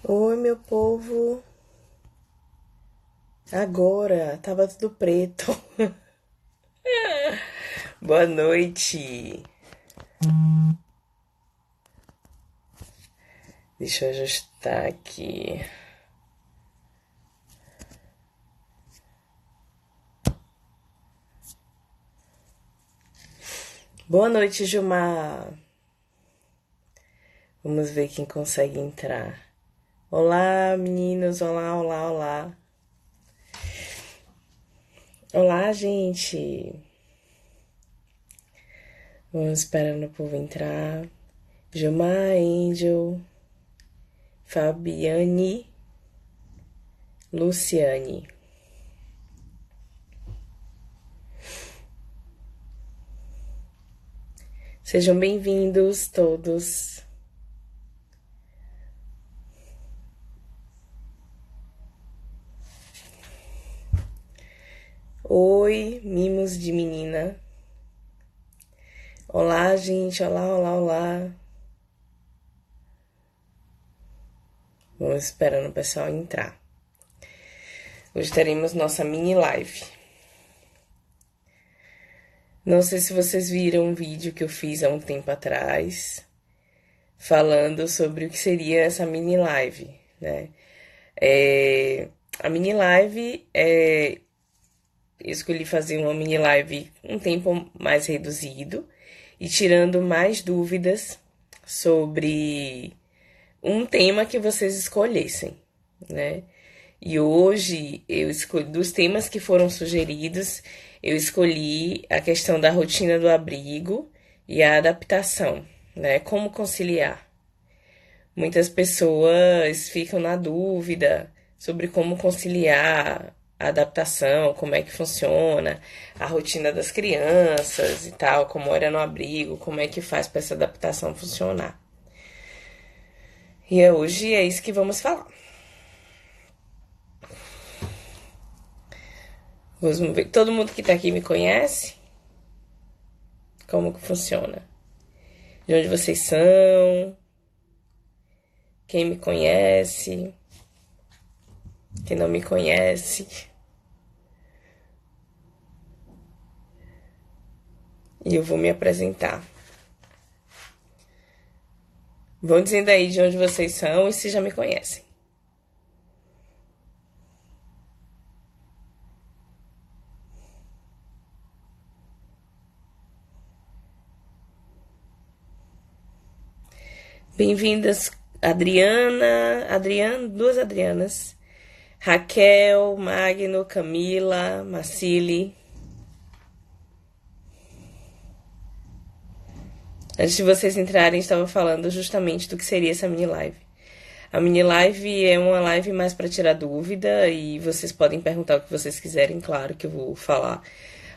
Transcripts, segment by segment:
Oi, meu povo. Agora tava tudo preto. Boa noite. Deixa eu ajustar aqui. Boa noite, Gilmar. Vamos ver quem consegue entrar. Olá, meninos. Olá, olá, olá. Olá, gente. Vamos esperando o povo entrar. Gilmar, Angel, Fabiane, Luciane. Sejam bem-vindos todos. Oi, mimos de menina. Olá, gente. Olá, olá, olá. Vamos esperando o pessoal entrar. Hoje teremos nossa mini live. Não sei se vocês viram um vídeo que eu fiz há um tempo atrás, falando sobre o que seria essa mini live, né? A mini live eu escolhi fazer uma mini live um tempo mais reduzido e tirando mais dúvidas sobre um tema que vocês escolhessem, né? E hoje eu escolhi dos temas que foram sugeridos, eu escolhi a questão da rotina do abrigo e a adaptação, né? Como conciliar. Muitas pessoas ficam na dúvida sobre como conciliar a adaptação, como é que funciona, a rotina das crianças e tal, como era no abrigo, como é que faz para essa adaptação funcionar. E hoje é isso que vamos falar. Vamos ver. Todo mundo que tá aqui me conhece? Como que funciona? De onde vocês são? Quem me conhece? Quem não me conhece? E eu vou me apresentar. Vão dizendo aí de onde vocês são e se já me conhecem. Bem-vindas, duas Adrianas. Raquel, Magno, Camila, Marcile. Antes de vocês entrarem, estava falando justamente do que seria essa mini live. A mini live é uma live mais para tirar dúvida e vocês podem perguntar o que vocês quiserem, claro que eu vou falar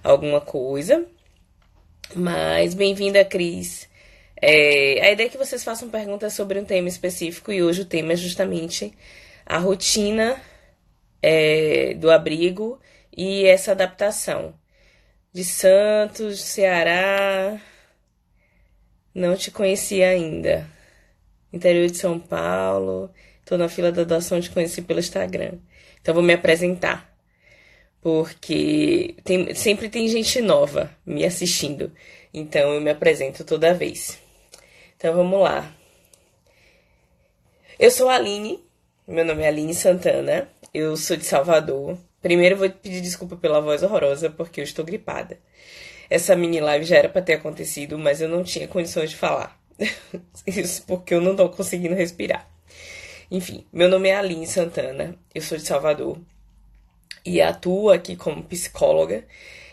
alguma coisa. Mas bem-vinda, Cris. A ideia é que vocês façam perguntas sobre um tema específico e hoje o tema é justamente a rotina do abrigo e essa adaptação. De Santos, Ceará, não te conhecia ainda. Interior de São Paulo, tô na fila da adoção, te conheci pelo Instagram. Então vou me apresentar, porque sempre tem gente nova me assistindo. Então eu me apresento toda vez. Então vamos lá. Eu sou a Aline, meu nome é Aline Santana, eu sou de Salvador. Primeiro eu vou pedir desculpa pela voz horrorosa, porque eu estou gripada. Essa mini live já era para ter acontecido, mas eu não tinha condições de falar. Isso porque eu não tô conseguindo respirar. Enfim, meu nome é Aline Santana, eu sou de Salvador e atuo aqui como psicóloga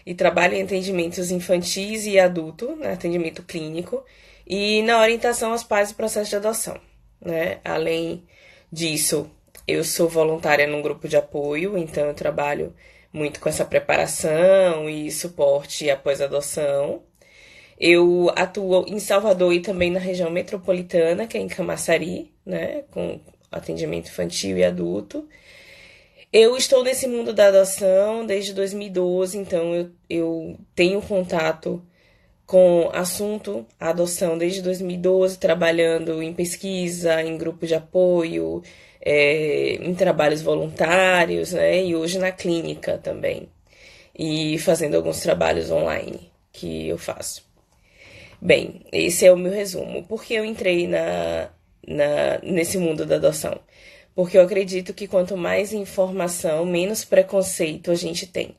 e trabalho em atendimentos infantis e adulto, né, atendimento clínico e na orientação aos pais do processo de adoção, né? Além disso, eu sou voluntária num grupo de apoio, então eu trabalho muito com essa preparação e suporte após a adoção. Eu atuo em Salvador e também na região metropolitana, que é em Camaçari, né, com atendimento infantil e adulto. Eu estou nesse mundo da adoção desde 2012, então eu tenho contato com assunto adoção desde 2012, trabalhando em pesquisa, em grupo de apoio, em trabalhos voluntários, né? E hoje na clínica também. E fazendo alguns trabalhos online que eu faço. Bem, esse é o meu resumo. Por que eu entrei nesse mundo da adoção? Porque eu acredito que quanto mais informação, menos preconceito a gente tem.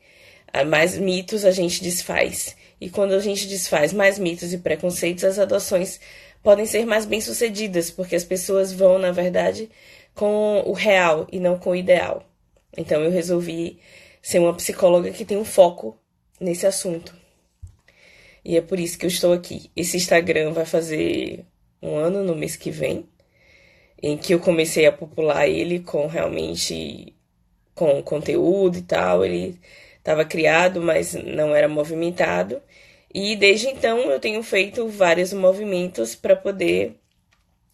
Mais mitos a gente desfaz. E quando a gente desfaz mais mitos e preconceitos, as adoções podem ser mais bem-sucedidas, porque as pessoas vão, na verdade, com o real e não com o ideal. Então eu resolvi ser uma psicóloga que tem um foco nesse assunto. E é por isso que eu estou aqui. Esse Instagram vai fazer um ano no mês que vem, em que eu comecei a popular ele com realmente com conteúdo e tal. Ele estava criado, mas não era movimentado. E desde então eu tenho feito vários movimentos para poder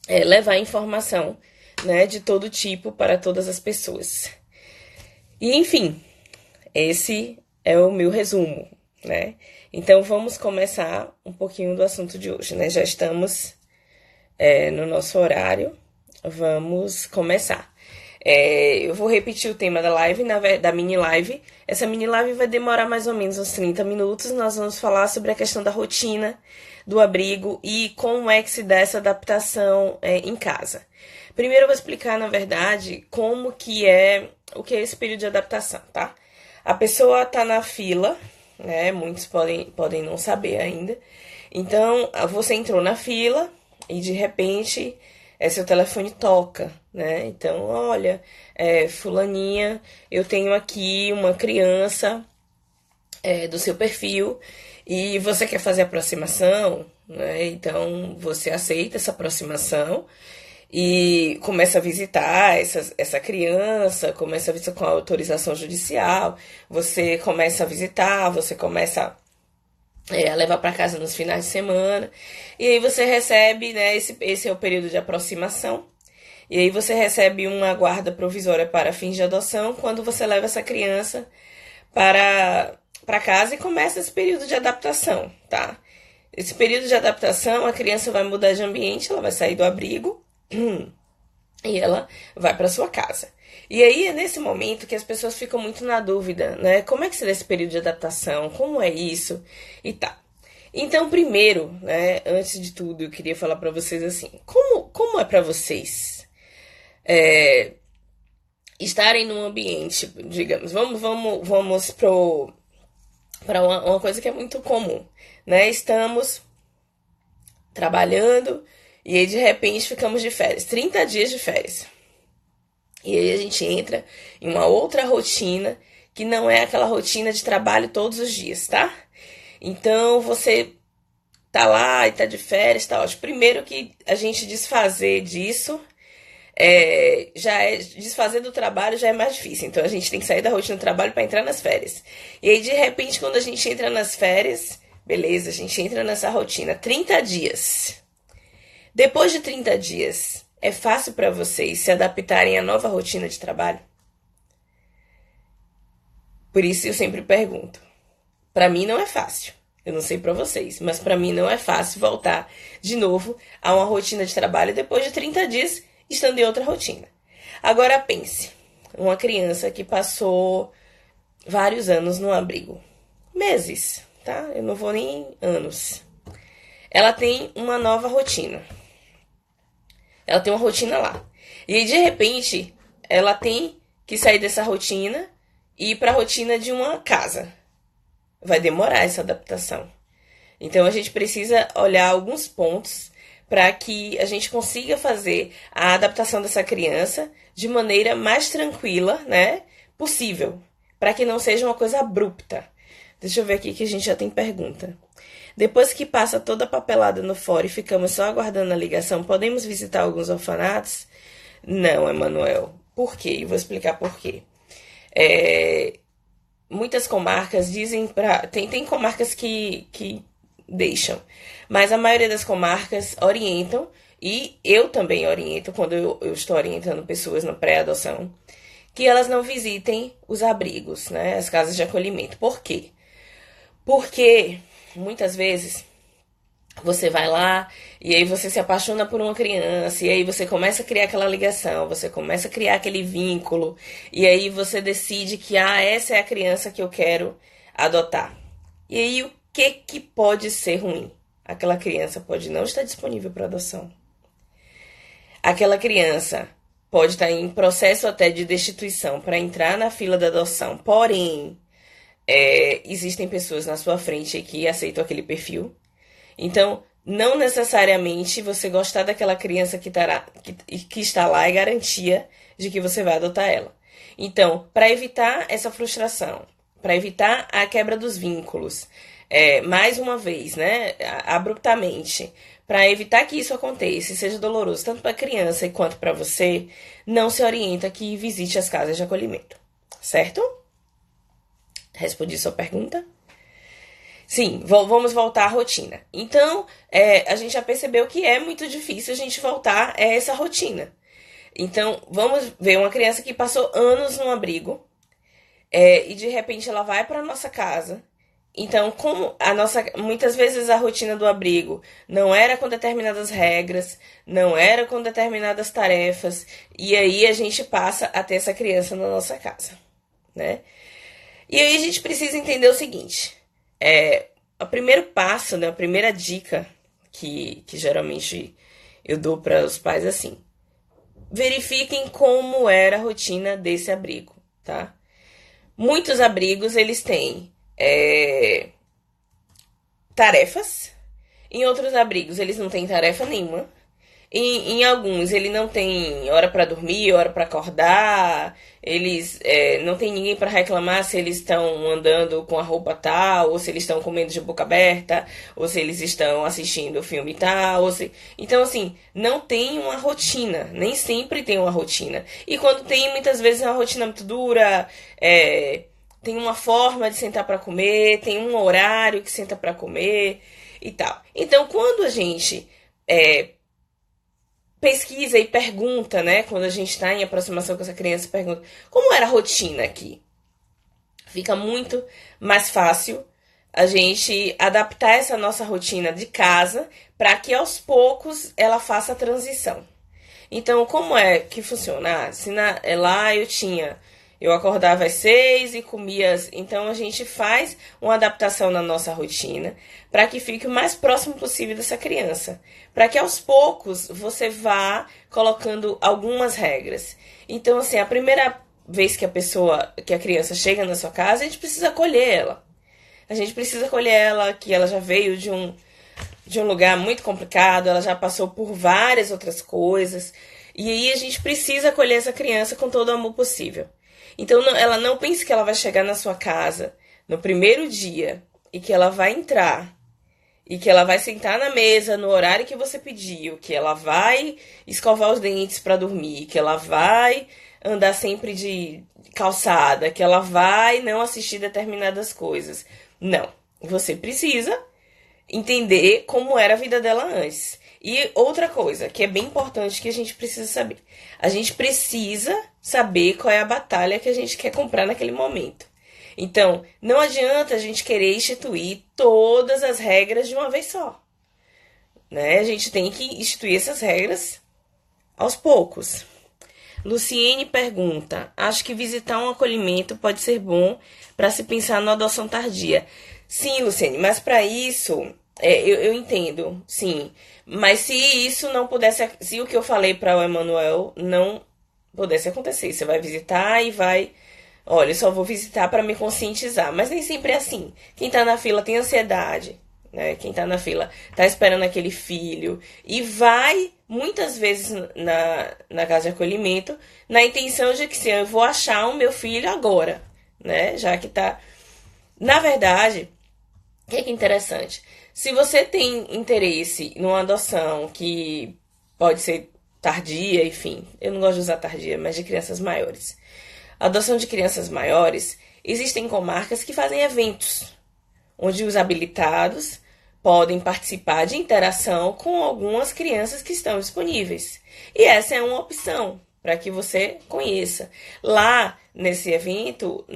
levar informação, né, de todo tipo para todas as pessoas. E enfim, esse é o meu resumo, né? Então vamos começar um pouquinho do assunto de hoje, né? Já estamos no nosso horário, vamos começar. Eu vou repetir o tema da live, da mini live. Essa mini live vai demorar mais ou menos uns 30 minutos. Nós vamos falar sobre a questão da rotina do abrigo e como é que se dá essa adaptação em casa. Primeiro eu vou explicar, na verdade, como que o que é esse período de adaptação, tá? A pessoa tá na fila, né? Muitos podem não saber ainda. Então, você entrou na fila e de repente seu telefone toca, né? Então, olha, fulaninha, eu tenho aqui uma criança do seu perfil e você quer fazer aproximação, né? Então, você aceita essa aproximação e começa a visitar essa criança, começa a visitar com a autorização judicial, você começa a visitar, você começa a levar para casa nos finais de semana, e aí você recebe, né, esse é o período de aproximação, e aí você recebe uma guarda provisória para fins de adoção, quando você leva essa criança para casa e começa esse período de adaptação, tá? Esse período de adaptação, a criança vai mudar de ambiente, ela vai sair do abrigo, e ela vai para sua casa. E aí é nesse momento que as pessoas ficam muito na dúvida, né? Como é que será esse período de adaptação? Como é isso? E tá. Então, primeiro, né, antes de tudo, eu queria falar para vocês assim, como é para vocês estarem num ambiente, digamos, vamos para uma coisa que é muito comum, né? Estamos trabalhando e aí de repente ficamos de férias, 30 dias de férias. E aí a gente entra em uma outra rotina que não é aquela rotina de trabalho todos os dias, tá? Então você tá lá e tá de férias, tá ótimo. Primeiro que a gente desfazer disso desfazer do trabalho já é mais difícil. Então a gente tem que sair da rotina do trabalho para entrar nas férias. E aí de repente quando a gente entra nas férias, beleza, a gente entra nessa rotina 30 dias. Depois de 30 dias, é fácil para vocês se adaptarem à nova rotina de trabalho? Por isso eu sempre pergunto. Para mim não é fácil. Eu não sei para vocês, mas para mim não é fácil voltar de novo a uma rotina de trabalho depois de 30 dias estando em outra rotina. Agora pense, uma criança que passou vários anos no abrigo. Meses, tá? Eu não vou nem anos. Ela tem uma nova rotina. Ela tem uma rotina lá. E aí, de repente, ela tem que sair dessa rotina e ir para a rotina de uma casa. Vai demorar essa adaptação. Então, a gente precisa olhar alguns pontos para que a gente consiga fazer a adaptação dessa criança de maneira mais tranquila, né, possível. Para que não seja uma coisa abrupta. Deixa eu ver aqui que a gente já tem pergunta. Depois que passa toda a papelada no fórum e ficamos só aguardando a ligação, podemos visitar alguns orfanatos? Não, Emanuel. Por quê? Eu vou explicar por quê. Muitas comarcas dizem para... Tem comarcas que deixam, mas a maioria das comarcas orientam, e eu também oriento, quando eu estou orientando pessoas na pré-adoção, que elas não visitem os abrigos, né, as casas de acolhimento. Por quê? Porque muitas vezes Você vai lá e aí você se apaixona por uma criança, e aí você começa a criar aquela ligação, você começa a criar aquele vínculo, e aí você decide que essa é a criança que eu quero adotar. E aí o que pode ser ruim? Aquela criança pode não estar disponível para adoção. Aquela criança pode estar em processo até de destituição para entrar na fila da adoção, porém, existem pessoas na sua frente que aceitam aquele perfil. Então, não necessariamente você gostar daquela criança que está lá é garantia de que você vai adotar ela. Então, para evitar essa frustração, para evitar a quebra dos vínculos, mais uma vez, né, abruptamente, para evitar que isso aconteça e seja doloroso tanto para a criança quanto para você, não se orienta que visite as casas de acolhimento, certo? Respondi sua pergunta? Sim, vamos voltar à rotina. Então, a gente já percebeu que é muito difícil a gente voltar a essa rotina. Então, vamos ver uma criança que passou anos num abrigo e de repente ela vai para nossa casa. Então, como muitas vezes a rotina do abrigo não era com determinadas regras, não era com determinadas tarefas, e aí a gente passa a ter essa criança na nossa casa, né? E aí a gente precisa entender o seguinte: o primeiro passo, né, a primeira dica que geralmente eu dou para os pais é assim: verifiquem como era a rotina desse abrigo, tá? Muitos abrigos eles têm tarefas, em outros abrigos eles não têm tarefa nenhuma. Em alguns, ele não tem hora para dormir, hora para acordar, eles não tem ninguém para reclamar se eles estão andando com a roupa tal, ou se eles estão comendo de boca aberta, ou se eles estão assistindo o filme tal, Então, assim, não tem uma rotina, nem sempre tem uma rotina. E quando tem, muitas vezes é uma rotina muito dura, tem uma forma de sentar para comer, tem um horário que senta para comer e tal. Então, quando a gente pesquisa e pergunta, né? Quando a gente está em aproximação com essa criança, pergunta como era a rotina aqui. Fica muito mais fácil a gente adaptar essa nossa rotina de casa para que aos poucos ela faça a transição. Então, como é que funciona? Se lá eu acordava às 6 e comia. Então, a gente faz uma adaptação na nossa rotina para que fique o mais próximo possível dessa criança. Para que aos poucos você vá colocando algumas regras. Então, assim, a primeira vez que a criança chega na sua casa, a gente precisa acolher ela. A gente precisa acolher ela, que ela já veio de um lugar muito complicado, ela já passou por várias outras coisas. E aí a gente precisa acolher essa criança com todo o amor possível. Então, ela não pense que ela vai chegar na sua casa no primeiro dia e que ela vai entrar e que ela vai sentar na mesa no horário que você pediu, que ela vai escovar os dentes para dormir, que ela vai andar sempre de calçada, que ela vai não assistir determinadas coisas. Não. Você precisa entender como era a vida dela antes. E outra coisa que é bem importante que a gente precisa saber. A gente precisa saber qual é a batalha que a gente quer comprar naquele momento. Então, não adianta a gente querer instituir todas as regras de uma vez só, né? A gente tem que instituir essas regras aos poucos. Luciene pergunta: acho que visitar um acolhimento pode ser bom para se pensar na adoção tardia. Sim, Luciene, mas para isso, eu entendo, sim. Mas se isso não pudesse, se o que eu falei para o Emanuel não pudesse acontecer, você vai visitar e vai, olha, eu só vou visitar para me conscientizar. Mas nem sempre é assim. Quem tá na fila tem ansiedade, né? Quem tá na fila tá esperando aquele filho e vai muitas vezes na casa de acolhimento na intenção de que sim, eu vou achar o meu filho agora, né? Já que tá. Na verdade, o que é interessante? Se você tem interesse numa adoção que pode ser tardia, enfim, eu não gosto de usar tardia, mas de crianças maiores. A adoção de crianças maiores, existem comarcas que fazem eventos, onde os habilitados podem participar de interação com algumas crianças que estão disponíveis. E essa é uma opção para que você conheça. Lá, nesse evento,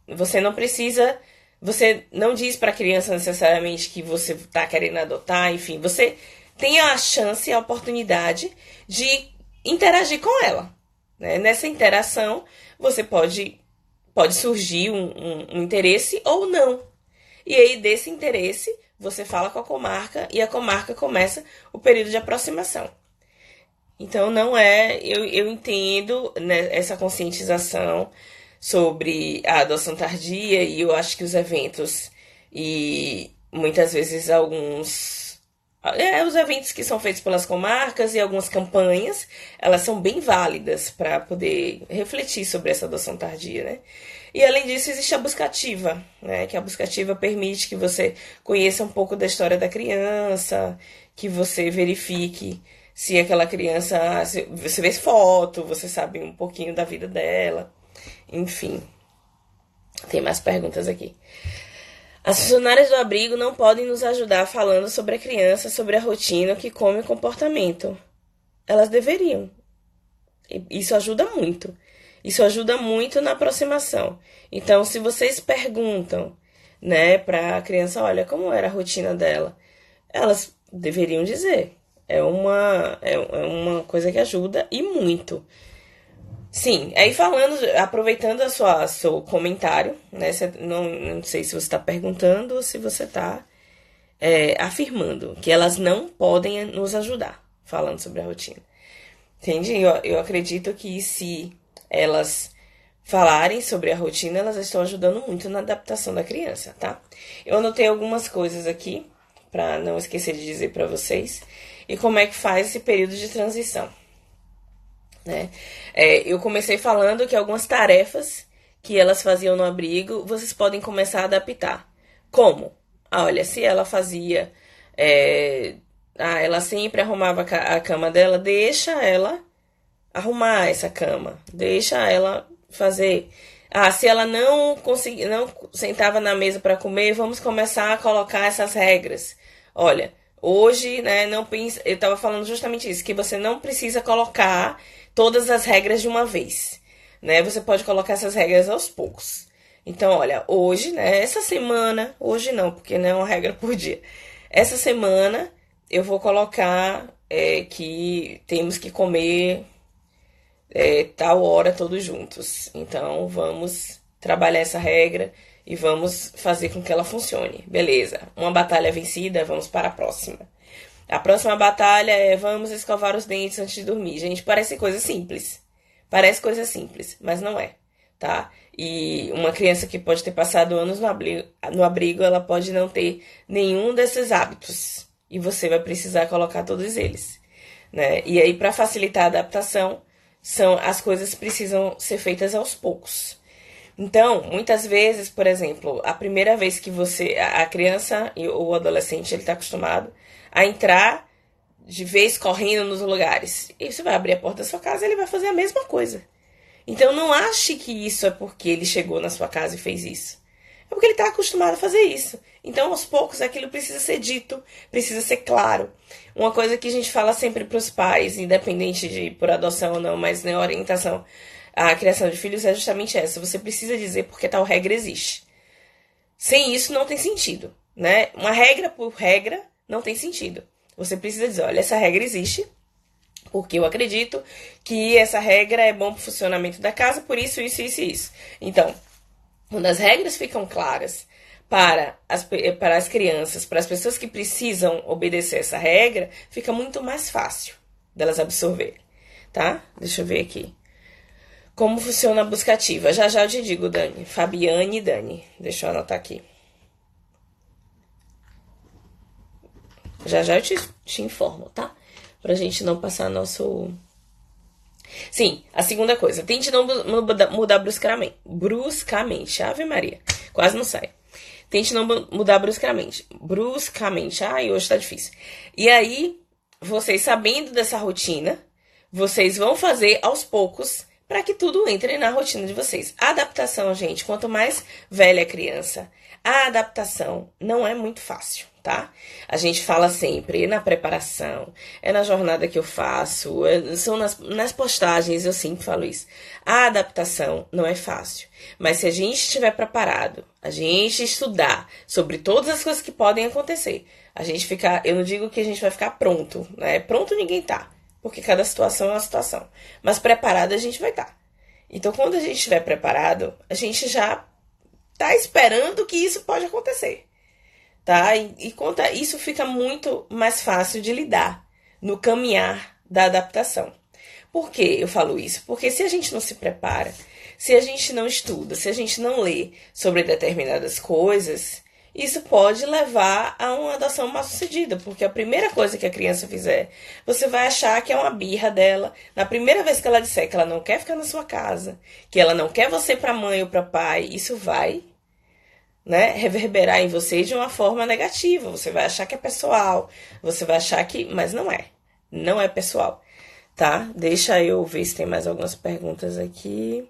você não precisa Você não diz para a criança necessariamente que você está querendo adotar, enfim, você tem a chance, a oportunidade de interagir com ela. Né? Nessa interação, você pode surgir um interesse ou não. E aí, desse interesse, você fala com a comarca e a comarca começa o período de aproximação. Então, não é. Eu entendo, né, essa conscientização sobre a adoção tardia e eu acho que os eventos e muitas vezes os eventos que são feitos pelas comarcas e algumas campanhas, elas são bem válidas para poder refletir sobre essa adoção tardia, né? E além disso, existe a buscativa, né? Que a buscativa permite que você conheça um pouco da história da criança, que você verifique se aquela criança. Se você vê foto, você sabe um pouquinho da vida dela. Enfim, tem mais perguntas aqui. As funcionárias do abrigo não podem nos ajudar falando sobre a criança, sobre a rotina, o que come e o comportamento. Elas deveriam. Isso ajuda muito. Isso ajuda muito na aproximação. Então, se vocês perguntam, né, para a criança, olha, como era a rotina dela, elas deveriam dizer. É uma coisa que ajuda e muito. Sim, aí falando, aproveitando seu comentário, né? Não sei se você está perguntando ou se você está afirmando que elas não podem nos ajudar, falando sobre a rotina. Entendi? Eu acredito que se elas falarem sobre a rotina, elas estão ajudando muito na adaptação da criança, tá? Eu anotei algumas coisas aqui, para não esquecer de dizer para vocês, e como é que faz esse período de transição. Né? Eu comecei falando que algumas tarefas que elas faziam no abrigo, vocês podem começar a adaptar. Como? Olha, se ela fazia... ela sempre arrumava a cama dela, deixa ela arrumar essa cama. Deixa ela fazer. Se ela não sentava na mesa para comer, vamos começar a colocar essas regras. Olha, hoje, né, eu estava falando justamente isso, que você não precisa colocar todas as regras de uma vez, né? Você pode colocar essas regras aos poucos. Então, olha, hoje, né, essa semana, hoje não, porque não é uma regra por dia. Essa semana eu vou colocar que temos que comer tal hora todos juntos. Então, vamos trabalhar essa regra e vamos fazer com que ela funcione. Beleza, uma batalha vencida, vamos para a próxima. A próxima batalha é vamos escovar os dentes antes de dormir. Gente, parece coisa simples. Parece coisa simples, mas não é, tá? E uma criança que pode ter passado anos no abrigo, ela pode não ter nenhum desses hábitos. E você vai precisar colocar todos eles, né? E aí, para facilitar a adaptação, as coisas precisam ser feitas aos poucos. Então, muitas vezes, por exemplo, a primeira vez que a criança ou o adolescente, ele está acostumado a entrar de vez correndo nos lugares. E você vai abrir a porta da sua casa e ele vai fazer a mesma coisa. Então, não ache que isso é porque ele chegou na sua casa e fez isso. É porque ele está acostumado a fazer isso. Então, aos poucos, aquilo precisa ser dito, precisa ser claro. Uma coisa que a gente fala sempre para os pais, independente de por adoção ou não, mas na orientação à criação de filhos, é justamente essa. Você precisa dizer porque tal regra existe. Sem isso, não tem sentido, né? Uma regra por regra não tem sentido. Você precisa dizer, olha, essa regra existe, porque eu acredito que essa regra é bom para o funcionamento da casa, por isso, isso, isso e isso. Então, quando as regras ficam claras para as crianças, para as pessoas que precisam obedecer essa regra, fica muito mais fácil delas absorverem, tá? Deixa eu ver aqui. Como funciona a busca ativa? Já já eu te digo, Dani. Fabiane e Dani. Deixa eu anotar aqui. Já já eu te informo, tá? Pra gente não passar nosso... Sim, a segunda coisa. Tente não mudar bruscamente. Ave Maria. Quase não sai. Tente não mudar bruscamente. Ai, hoje tá difícil. E aí, vocês sabendo dessa rotina, vocês vão fazer aos poucos para que tudo entre na rotina de vocês. A adaptação, gente, quanto mais velha a criança, a adaptação não é muito fácil. tá? A gente fala sempre na preparação, é na jornada que eu faço, são nas postagens, eu sempre falo isso. A adaptação não é fácil, mas se a gente estiver preparado, a gente estudar sobre todas as coisas que podem acontecer, a gente ficar, eu não digo que a gente vai ficar pronto, né? Pronto ninguém tá, porque cada situação é uma situação, mas preparado a gente vai estar. Então, quando a gente estiver preparado, a gente já tá esperando que isso pode acontecer, tá? E conta, isso fica muito mais fácil de lidar no caminhar da adaptação. Por que eu falo isso? Porque se a gente não se prepara, se a gente não estuda, se a gente não lê sobre determinadas coisas, isso pode levar a uma adoção mal sucedida, porque a primeira coisa que a criança fizer, você vai achar que é uma birra dela. Na primeira vez que ela disser que ela não quer ficar na sua casa, que ela não quer você para mãe ou para pai, isso vai, né, reverberar em você de uma forma negativa. Você vai achar que é pessoal, você vai achar que, mas não é. Não é pessoal, tá? Deixa eu ver se tem mais algumas perguntas aqui.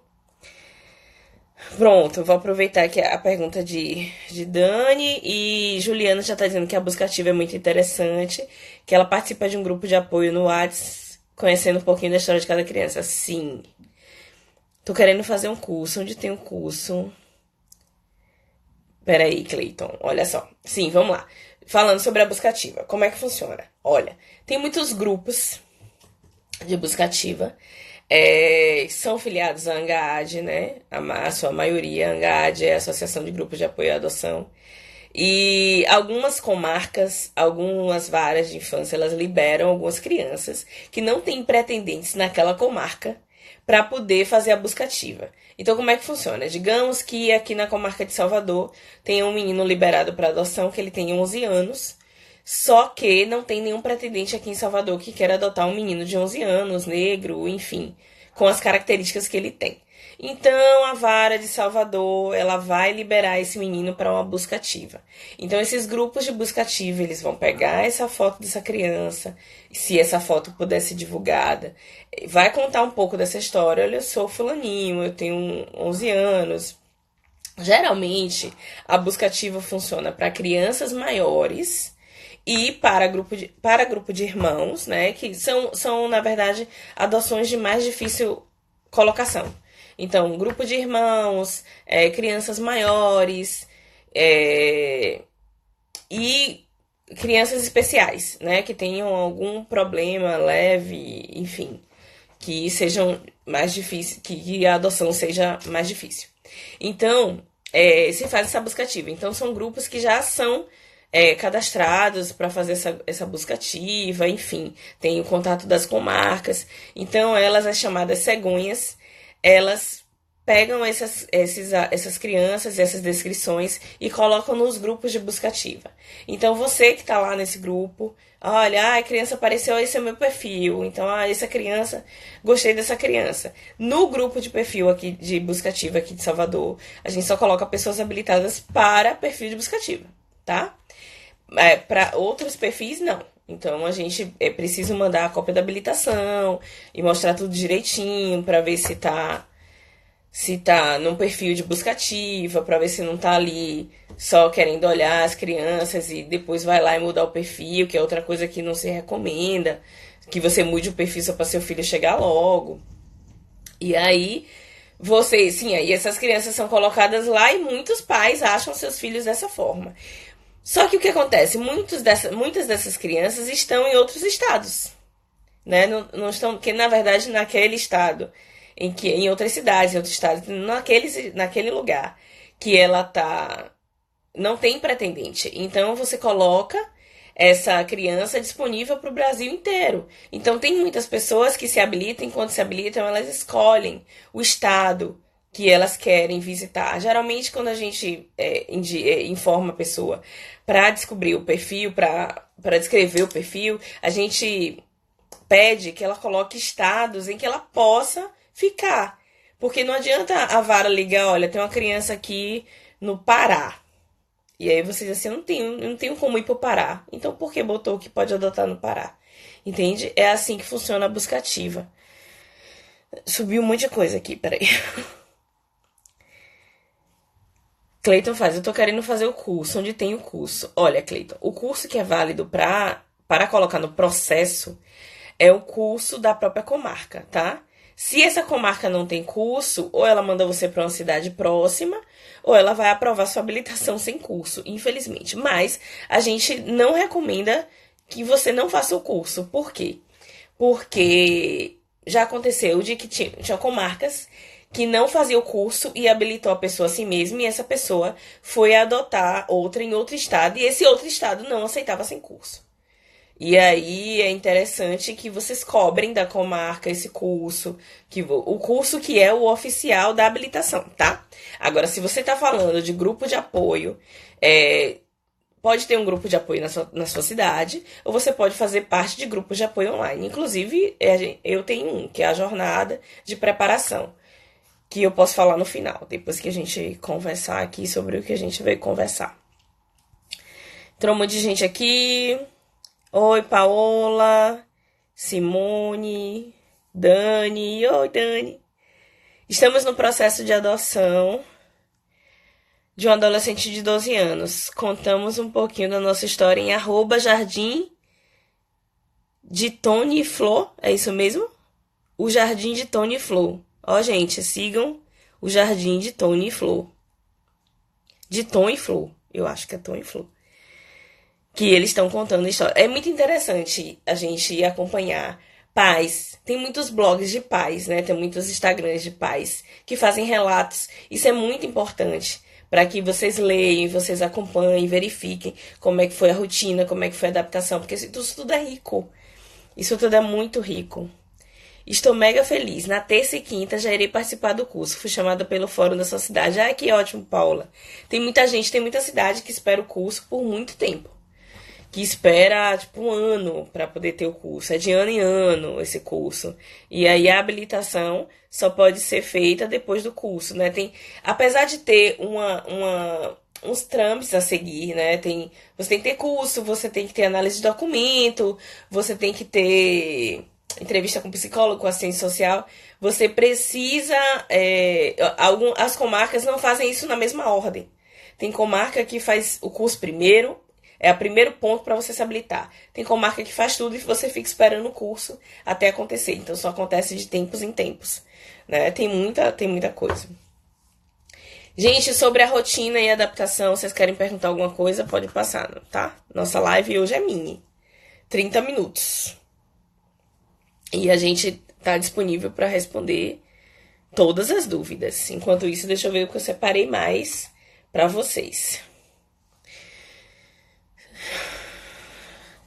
Pronto, eu vou aproveitar aqui a pergunta de Dani e Juliana já tá dizendo que a busca ativa é muito interessante, que ela participa de um grupo de apoio no Whats, conhecendo um pouquinho da história de cada criança. Sim. Tô querendo fazer um curso. Onde tem um curso? Peraí, Cleiton, olha só. Sim, vamos lá. Falando sobre a busca ativa, como é que funciona? Olha, tem muitos grupos de busca ativa, são filiados à ANGAAD, né? A sua maioria, a ANGAAD é a Associação de Grupos de Apoio à Adoção. E algumas comarcas, algumas varas de infância, elas liberam algumas crianças que não têm pretendentes naquela comarca para poder fazer a busca ativa. Então, como é que funciona? Digamos que aqui na comarca de Salvador tem um menino liberado para adoção que ele tem 11 anos, só que não tem nenhum pretendente aqui em Salvador que queira adotar um menino de 11 anos, negro, enfim, com as características que ele tem. Então, a vara de Salvador, ela vai liberar esse menino para uma busca ativa. Então, esses grupos de busca ativa, eles vão pegar essa foto dessa criança, se essa foto puder ser divulgada, vai contar um pouco dessa história. Olha, eu sou fulaninho, eu tenho 11 anos. Geralmente, a busca ativa funciona para crianças maiores e para grupo de irmãos, né, que são, na verdade, adoções de mais difícil colocação. Então, um grupo de irmãos, crianças maiores, e crianças especiais, né, que tenham algum problema leve, enfim, que sejam mais difíceis, que a adoção seja mais difícil. Então, se faz essa busca ativa. Então, são grupos que já são cadastrados para fazer essa busca ativa, enfim, tem o contato das comarcas. Então, elas, as chamadas cegonhas, elas pegam essas crianças, essas descrições e colocam nos grupos de busca ativa. Então, você que está lá nesse grupo, olha, a criança apareceu, esse é o meu perfil. Então, essa criança, gostei dessa criança. No grupo de perfil aqui de busca ativa aqui de Salvador, a gente só coloca pessoas habilitadas para perfil de busca ativa, tá? Para outros perfis, não. Então, a gente precisa mandar a cópia da habilitação e mostrar tudo direitinho para ver se tá num perfil de busca ativa, para ver se não tá ali só querendo olhar as crianças e depois vai lá e mudar o perfil, que é outra coisa que não se recomenda, que você mude o perfil só para seu filho chegar logo. E aí, aí essas crianças são colocadas lá e muitos pais acham seus filhos dessa forma. Só que o que acontece? Muitas dessas crianças estão em outros estados, né? Não estão, porque na verdade naquele estado, em outras cidades, em outros estados, naquele lugar que ela tá, não tem pretendente. Então você coloca essa criança disponível para o Brasil inteiro. Então tem muitas pessoas que se habilitam, enquanto se habilitam, elas escolhem o estado que elas querem visitar. Geralmente, quando a gente informa a pessoa para descobrir o perfil, para descrever o perfil, a gente pede que ela coloque estados em que ela possa ficar. Porque não adianta a vara ligar, olha, tem uma criança aqui no Pará. E aí você diz assim, eu não tenho como ir pro Pará. Então por que botou que pode adotar no Pará? Entende? É assim que funciona a busca ativa. Subiu um monte de coisa aqui, peraí. Cleiton faz, eu tô querendo fazer o curso. Onde tem o curso? Olha, Cleiton, o curso que é válido para colocar no processo é o curso da própria comarca, tá? Se essa comarca não tem curso, ou ela manda você para uma cidade próxima, ou ela vai aprovar sua habilitação sem curso, infelizmente. Mas a gente não recomenda que você não faça o curso. Por quê? Porque já aconteceu de que tinha comarcas que não fazia o curso e habilitou a pessoa a si mesma, e essa pessoa foi adotar outra em outro estado, e esse outro estado não aceitava sem curso. E aí é interessante que vocês cobrem da comarca esse curso, o curso que é o oficial da habilitação, tá? Agora, se você tá falando de grupo de apoio, pode ter um grupo de apoio na sua cidade, ou você pode fazer parte de grupos de apoio online. Inclusive, eu tenho um, que é a jornada de preparação, que eu posso falar no final, depois que a gente conversar aqui sobre o que a gente veio conversar. Entrou um monte de gente aqui. Oi, Paola, Simone, Dani. Oi, Dani. Estamos no processo de adoção de um adolescente de 12 anos. Contamos um pouquinho da nossa história em @jardim de Tony e Flor. É isso mesmo? O Jardim de Tony e Flor. Ó, gente, sigam o Jardim de Tony e Flor. De Tom e Flor. Eu acho que é Tom e Flor. Que eles estão contando a história. É muito interessante a gente acompanhar pais. Tem muitos blogs de pais, né? Tem muitos Instagrams de pais que fazem relatos. Isso é muito importante para que vocês leiam, vocês acompanhem, verifiquem como é que foi a rotina, como é que foi a adaptação, porque isso tudo é rico. Isso tudo é muito rico. Estou mega feliz. Na terça e quinta já irei participar do curso. Fui chamada pelo fórum da sua cidade. Ah, que ótimo, Paula. Tem muita gente, tem muita cidade que espera o curso por muito tempo. Que espera, tipo, um ano para poder ter o curso. É de ano em ano esse curso. E aí a habilitação só pode ser feita depois do curso, né? Apesar de ter uns trâmites a seguir, né? Você tem que ter curso, você tem que ter análise de documento, você tem que ter entrevista com psicólogo, com assistente social. Você precisa. As comarcas não fazem isso na mesma ordem. Tem comarca que faz o curso primeiro. É o primeiro ponto para você se habilitar. Tem comarca que faz tudo e você fica esperando o curso até acontecer. Então só acontece de tempos em tempos, né? Tem muita coisa. Gente, sobre a rotina e adaptação, vocês querem perguntar alguma coisa? Pode passar, tá? Nossa live hoje é mini. 30 minutos. E a gente tá disponível para responder todas as dúvidas. Enquanto isso, deixa eu ver o que eu separei mais para vocês.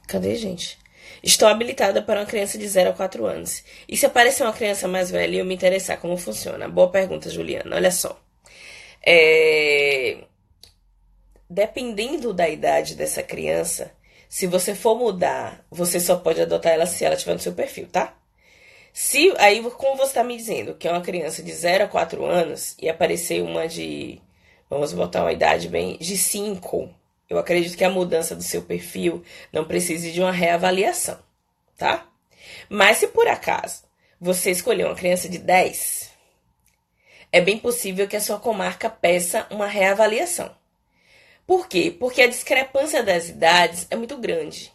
Cadê, gente? Estou habilitada para uma criança de 0 a 4 anos. E se aparecer uma criança mais velha e eu me interessar, como funciona? Boa pergunta, Juliana. Olha só. Dependendo da idade dessa criança, se você for mudar, você só pode adotar ela se ela estiver no seu perfil, tá? Aí, como você está me dizendo que é uma criança de 0 a 4 anos e aparecer uma de, vamos botar uma idade bem, de 5, eu acredito que a mudança do seu perfil não precise de uma reavaliação, tá? Mas se por acaso você escolher uma criança de 10, é bem possível que a sua comarca peça uma reavaliação. Por quê? Porque a discrepância das idades é muito grande.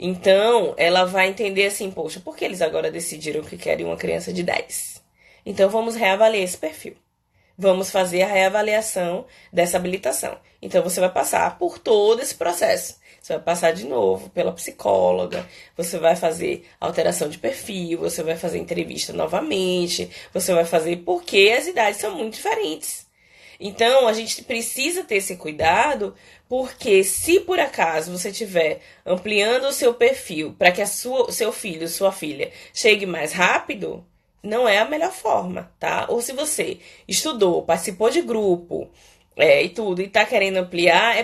Então, ela vai entender assim, poxa, por que eles agora decidiram que querem uma criança de 10? Então, vamos reavaliar esse perfil. Vamos fazer a reavaliação dessa habilitação. Então, você vai passar por todo esse processo. Você vai passar de novo pela psicóloga, você vai fazer alteração de perfil, você vai fazer entrevista novamente, você vai fazer porque as idades são muito diferentes. Então, a gente precisa ter esse cuidado, porque se por acaso você estiver ampliando o seu perfil para que seu filho, sua filha, chegue mais rápido, não é a melhor forma, tá? Ou se você estudou, participou de grupo, e tudo, e tá querendo ampliar,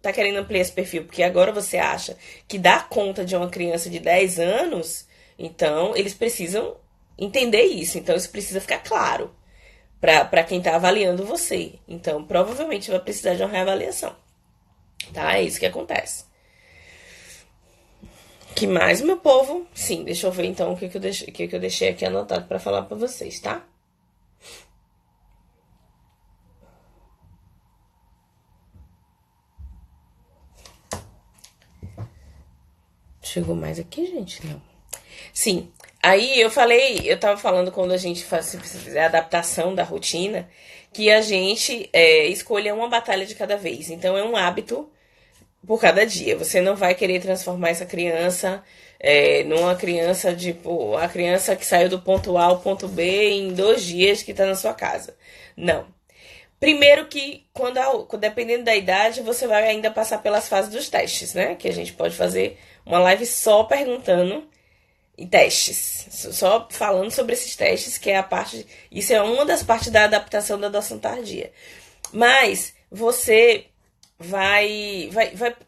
tá querendo ampliar esse perfil, porque agora você acha que dá conta de uma criança de 10 anos, então eles precisam entender isso, então isso precisa ficar claro para quem tá avaliando você. Então, provavelmente vai precisar de uma reavaliação, tá? É isso que acontece. Que mais, meu povo? Sim, deixa eu ver então o que eu deixei aqui anotado para falar para vocês, tá? Chegou mais aqui, gente? Não. Sim. Aí eu tava falando quando a gente se fizer a adaptação da rotina, que a gente escolha uma batalha de cada vez. Então é um hábito por cada dia. Você não vai querer transformar essa criança numa criança, tipo, a criança que saiu do ponto A ao ponto B em 2 dias que tá na sua casa. Não. Primeiro que, dependendo da idade, você vai ainda passar pelas fases dos testes, né? Que a gente pode fazer uma live só perguntando e testes. Só falando sobre esses testes, que é a parte. Isso é uma das partes da adaptação da adoção tardia. Mas você vai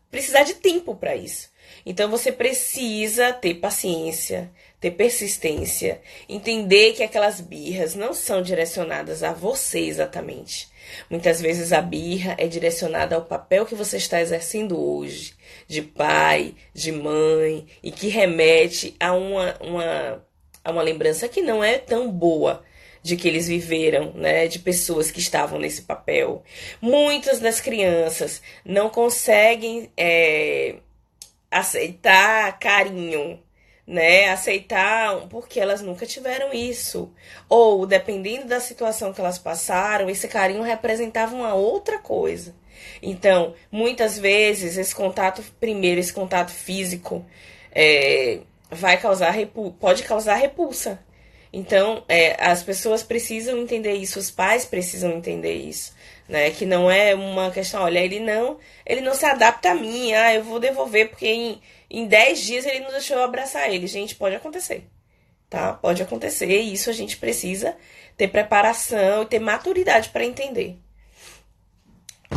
precisar de tempo para isso. Então você precisa ter paciência, ter persistência, entender que aquelas birras não são direcionadas a você exatamente. Muitas vezes a birra é direcionada ao papel que você está exercendo hoje, de pai, de mãe, e que remete a uma lembrança que não é tão boa de que eles viveram, né, de pessoas que estavam nesse papel. Muitas das crianças não conseguem aceitar carinho, né? Aceitar porque elas nunca tiveram isso. Ou, dependendo da situação que elas passaram, esse carinho representava uma outra coisa. Então, muitas vezes, esse contato físico, pode causar repulsa. Então, as pessoas precisam entender isso, os pais precisam entender isso, né? Que não é uma questão, olha, ele não se adapta a mim, eu vou devolver porque em 10 dias ele não deixou eu abraçar ele. Gente, pode acontecer, tá? Pode acontecer, e isso a gente precisa ter preparação e ter maturidade para entender.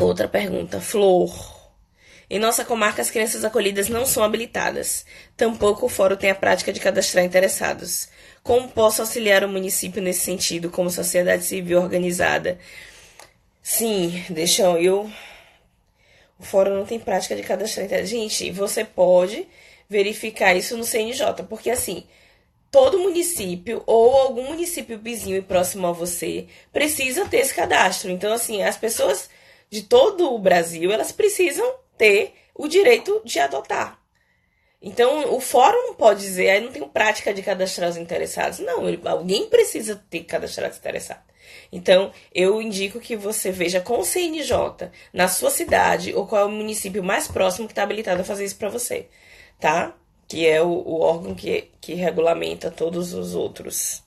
Outra pergunta, Flor. Em nossa comarca, as crianças acolhidas não são habilitadas. Tampouco o fórum tem a prática de cadastrar interessados. Como posso auxiliar o município nesse sentido, como sociedade civil organizada? Sim, o fórum não tem prática de cadastrar interessados. Gente, você pode verificar isso no CNJ, porque assim, todo município ou algum município vizinho e próximo a você precisa ter esse cadastro. Então, assim, as pessoas de todo o Brasil, elas precisam ter o direito de adotar. Então, o fórum não pode dizer, não tenho prática de cadastrar os interessados. Não, alguém precisa ter que cadastrar os interessados. Então, eu indico que você veja com o CNJ na sua cidade ou qual é o município mais próximo que está habilitado a fazer isso para você, tá? Que é o órgão que regulamenta todos os outros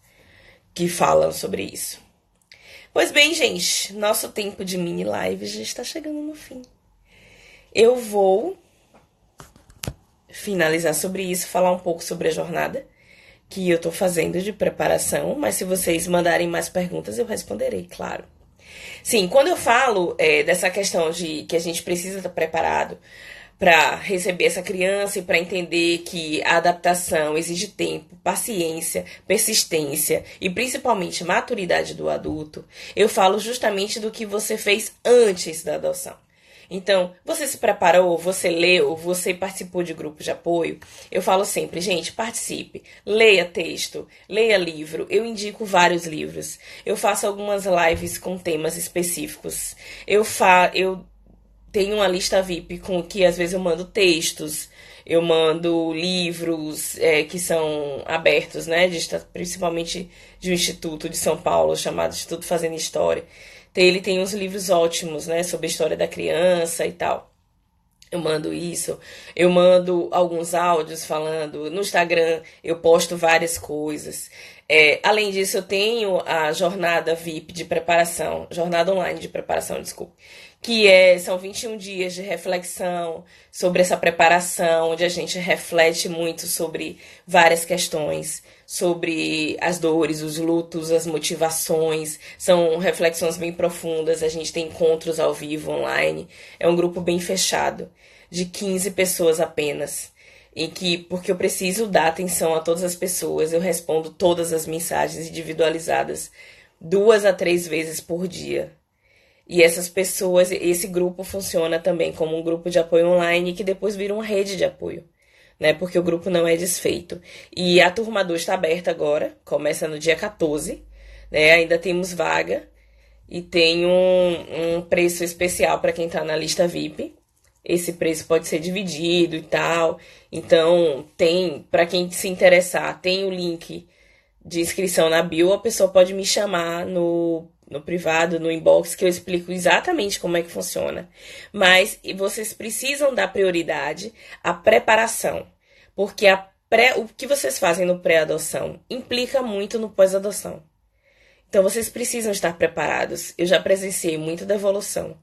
que falam sobre isso. Pois bem, gente, nosso tempo de mini live já está chegando no fim. Eu vou finalizar sobre isso, falar um pouco sobre a jornada que eu tô fazendo de preparação, mas se vocês mandarem mais perguntas, eu responderei, claro. Sim, quando eu falo dessa questão de que a gente precisa estar preparado para receber essa criança e para entender que a adaptação exige tempo, paciência, persistência e principalmente maturidade do adulto, eu falo justamente do que você fez antes da adoção. Então, você se preparou, você leu, você participou de grupos de apoio? Eu falo sempre, gente, participe, leia texto, leia livro, eu indico vários livros, eu faço algumas lives com temas específicos, eu tenho uma lista VIP com que às vezes eu mando textos, eu mando livros que são abertos, né, principalmente de um instituto de São Paulo chamado Instituto Fazendo História. Ele tem uns livros ótimos, né, sobre a história da criança e tal. Eu mando isso, eu mando alguns áudios falando, no Instagram eu posto várias coisas. Além disso, eu tenho a jornada VIP de preparação, jornada online de preparação, desculpa, que são 21 dias de reflexão sobre essa preparação, onde a gente reflete muito sobre várias questões, sobre as dores, os lutos, as motivações. São reflexões bem profundas, a gente tem encontros ao vivo online. É um grupo bem fechado, de 15 pessoas apenas. Porque eu preciso dar atenção a todas as pessoas, eu respondo todas as mensagens individualizadas 2 a 3 vezes por dia. E essas pessoas, esse grupo funciona também como um grupo de apoio online que depois vira uma rede de apoio, né? Porque o grupo não é desfeito. E a turma 2 está aberta agora, começa no dia 14, né? Ainda temos vaga e tem um preço especial para quem está na lista VIP. esse preço pode ser dividido e tal. Então, tem, para quem se interessar, tem o link de inscrição na bio, a pessoa pode me chamar no privado, no inbox, que eu explico exatamente como é que funciona. Mas vocês precisam dar prioridade à preparação, porque o que vocês fazem no pré-adoção implica muito no pós-adoção. Então vocês precisam estar preparados. Eu já presenciei muita devolução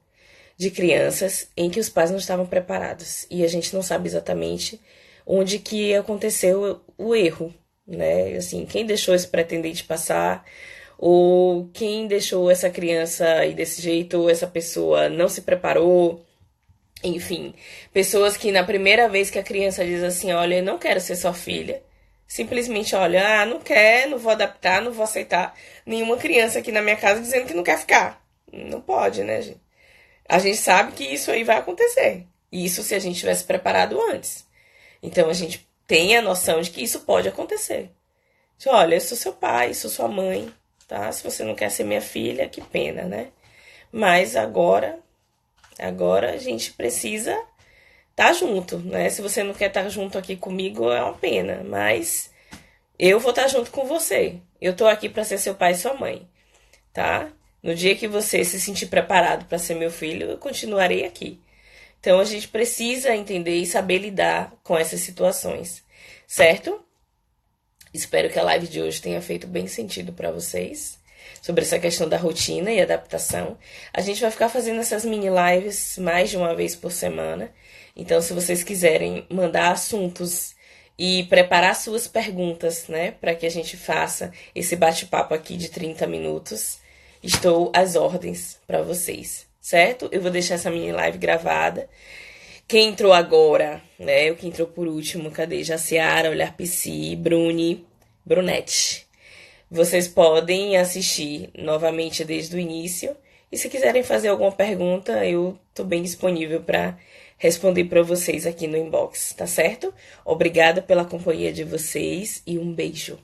de crianças em que os pais não estavam preparados e a gente não sabe exatamente onde que aconteceu o erro, né? Assim, quem deixou esse pretendente passar ou quem deixou essa criança ir desse jeito, ou essa pessoa não se preparou. Enfim, pessoas que na primeira vez que a criança diz assim, olha, eu não quero ser sua filha, simplesmente olha, não quer, não vou adaptar, não vou aceitar nenhuma criança aqui na minha casa dizendo que não quer ficar. Não pode, né, gente? A gente sabe que isso aí vai acontecer. Isso se a gente tivesse preparado antes. Então a gente tem a noção de que isso pode acontecer. Olha, eu sou seu pai, sou sua mãe, tá? Se você não quer ser minha filha, que pena, né? Mas agora a gente precisa estar junto, né? Se você não quer estar junto aqui comigo, é uma pena, mas eu vou estar junto com você. Eu tô aqui para ser seu pai e sua mãe, tá? No dia que você se sentir preparado para ser meu filho, eu continuarei aqui. Então a gente precisa entender e saber lidar com essas situações, certo? Espero que a live de hoje tenha feito bem sentido para vocês sobre essa questão da rotina e adaptação. A gente vai ficar fazendo essas mini lives mais de uma vez por semana. Então, se vocês quiserem mandar assuntos e preparar suas perguntas, né, para que a gente faça esse bate-papo aqui de 30 minutos, estou às ordens para vocês, certo? Eu vou deixar essa mini live gravada. Quem entrou agora, né? O que entrou por último, cadê? Jaciara, Olhar Psi, Bruni, Brunete. Vocês podem assistir novamente desde o início. E se quiserem fazer alguma pergunta, eu tô bem disponível para responder para vocês aqui no inbox, tá certo? Obrigada pela companhia de vocês e um beijo.